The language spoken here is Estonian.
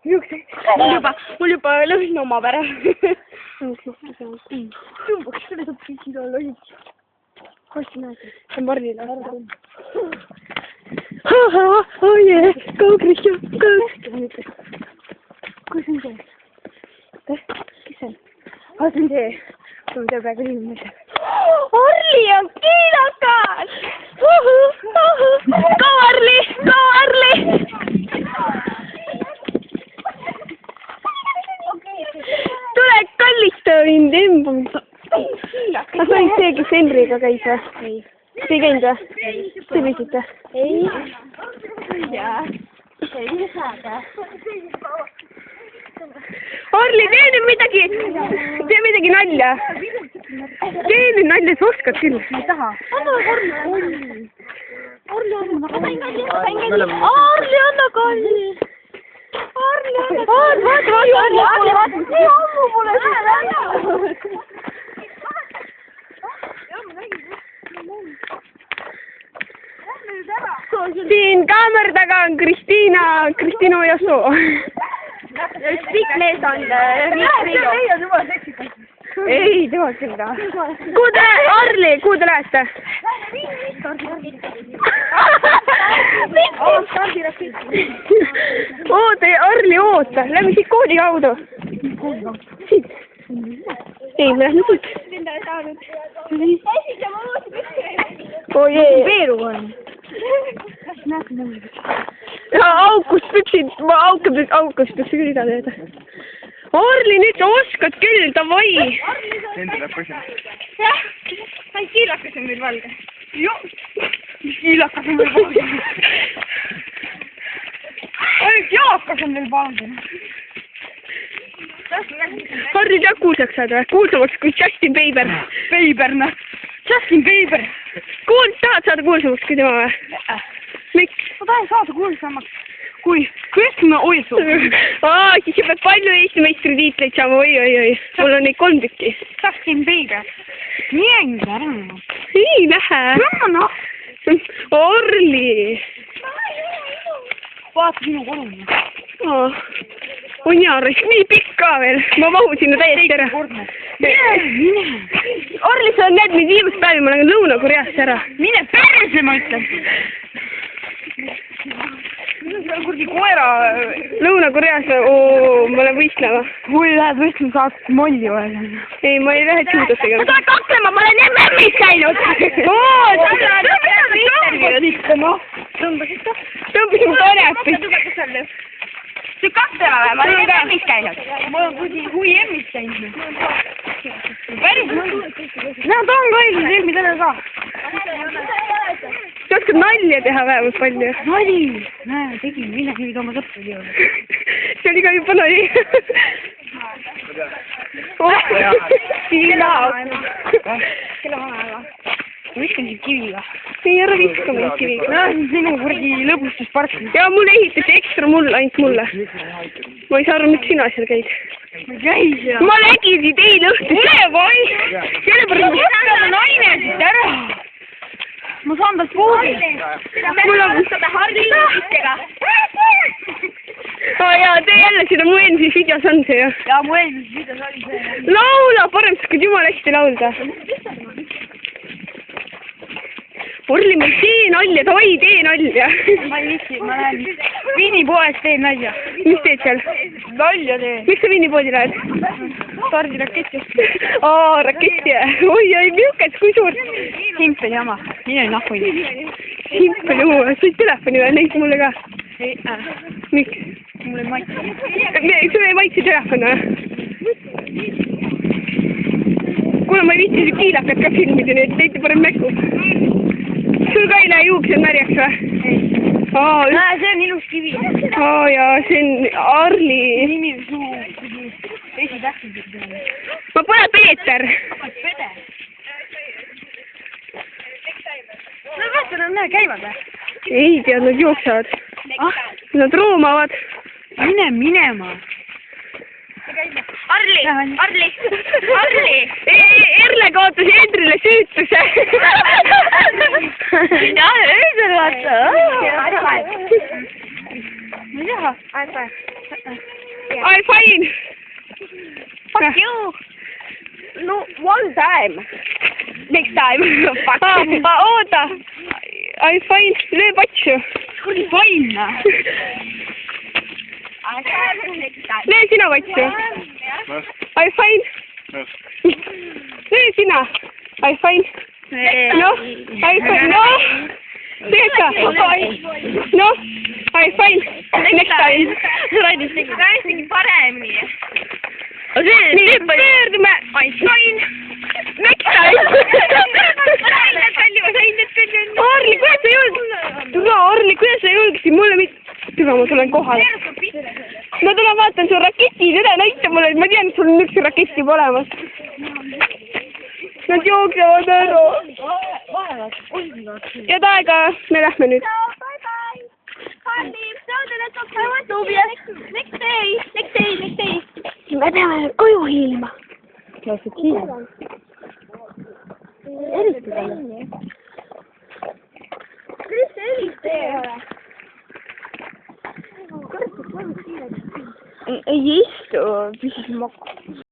mul juba lõhn omab ära. Tõmbaks selle saab sida lohiks. Kosti näed. See on Marnile. Oh yeah, go Kristjan, go. Kus on see? Kes on? See on see. See on praegu inimene. Arli on kiilakas! Go Arli! Go Arli! Tule kallista mind embama. Kas oli see, kes Henriga käis või? Ei. Te ei käinud või? Te käisite? Ei. Jaa. Ei saada. Arli, tee nüüd midagi! Tee midagi nalja! Tee nüüd nalja, sa oskad küll. Ma ei taha. Anna Arli! Arli, anna kalli! Arli, anna kalli! Arli, anna kalli! Vaata! Nii ammu pole seda näha! Siin kaamera taga on Kristiina Ojasoo. Üks pikk mees on Riido. Ei, tema küll ka. Kuhu te lähete? Arli, kuhu te lähete? Oota, Arli, oota. Lähme siit kooli kaudu. Siit. Ei, me lähme siit. Oh jee. Veeru on. Aukust püksid, ma aukust püksid üle teeda. Arli, nüüd sa oskad küll, davai! Jah, ainult kiilakas on meil valge. Joo, mis kiilakas on meil valge? Ainult jaakas on meil valge. Arli, tead kuulsaks saada või? Kuulsamaks kui Justin Bieber. Bieber, noh. Justin Bieber. Tahad saada kuulsamaks kui tema või? Miks? Ma tahan saada kuulsamaks kui Kristjan Ojasoo. Siis sa pead palju Eesti meistritiitleid saama, oi. Mul on neid 3 tükki. Justin Bieber. Nii ära. Ei lähe. Arli. Vaata sinu kolumni. On jaaris, nii pikk ka veel. Ma mahun sinna täiesti ära. Mine. Arli, sa näed mind viimast päevi, ma lähen Lõuna-Koreasse ära. Mine perse, ma ütlen. Kurgi koera Lõuna-Koreas, ma lähen võistlema. Kui lähed võistlema, saad molli või? Ei, ma ei lähe judosse tegema. Ma tulen kaklema, ma olen MM-is käinud. Tõmbasin kaneapist. See kaklema või? Ma olen MM-is käinud. Ma olen kui MM-is käinud. Päris mõnda. Näe, ta on ka õigus, eelmi täna ka. Sa oskad nalja teha vähemalt palju. Nali! Näe, tegin midagi nüüd oma sõpradele juurde. See oli ka juba nali. Kella vanaema. Ma viskan siit kiviga. Ei, ära viska meid kiviga. Näe, sinu kurgi lõbustuspark. Jaa, mulle ehitati ekstra ainult mulle. Ma ei saa aru, miks sina seal käid. Ma käis ja... Ma nägin teile õhtus. Ole vai! Sellepärast ma võtame naine siit ära. Ma saan talt puugi. Mul on... Harli viskega. Jaa, tee jälle seda mu eelmises videos on see, jah? Jaa, mu eelmises videos oli see. Laula, parem sa võid jumala hästi laulda. Orli, ma tee nalja, davai, tee nalja. Ma ei viitsi, ma lähen Viinipoes teen nalja. Mis teed seal? Nalja teen. Miks sa Viinipoodi lähed? Stardiraketi. Raketti. Oi, milkes, kui suur? Simpel jama. Mine nahku. Simpel jama. Sa olid telefoni või? Näid mulle ka? Ei. Miks? Mulle ei maitse. Sul ei maitse telefon või? Kuna ma ei viitsi su kiilakat ka filmida, nii et teite parem näkku. Sul ka ei lähe juuksed märjaks või? Ei. Näe, see on ilus kivi. Jaa, see on Arli. Nimi on suu. Esitähtsid. Ma pole Peeter. Pede. No vaata, nad näe käivad või? Ei tea, nad jooksevad. Nad roomavad. Mine minema. Arli! Erle kaotas Hendrile süütuse. Jah, öösel vaata. Ma ei tea. I'm fine. Fuck you. No, one time. Next time. Oota. I'm fine. Löö patsu. Kuradi fine. Löö sina patsu. I'm fine. Löö sina. I'm fine. Noh, I'm fine. Noh. Tegelikult. Noh, I'm fine. Next time. Rääkige paremini. Nii, pöördume. I'm fine. Next time. Orli, kuidas sa julgesid? Tule, Orli, kuidas sa julgesid mulle Tule, ma tulen kohale. Ma tulen vaatan su raketid üle, näita mulle, et ma tean, et sul on üks rakett juba olemas. Nad jooksevad ära. Head aega, me lähme nüüd. Me peame koju hiilima. Käisid hiilima. Eriti talle. Kuidas see eriti ei ole? Ei istu, püsis maku.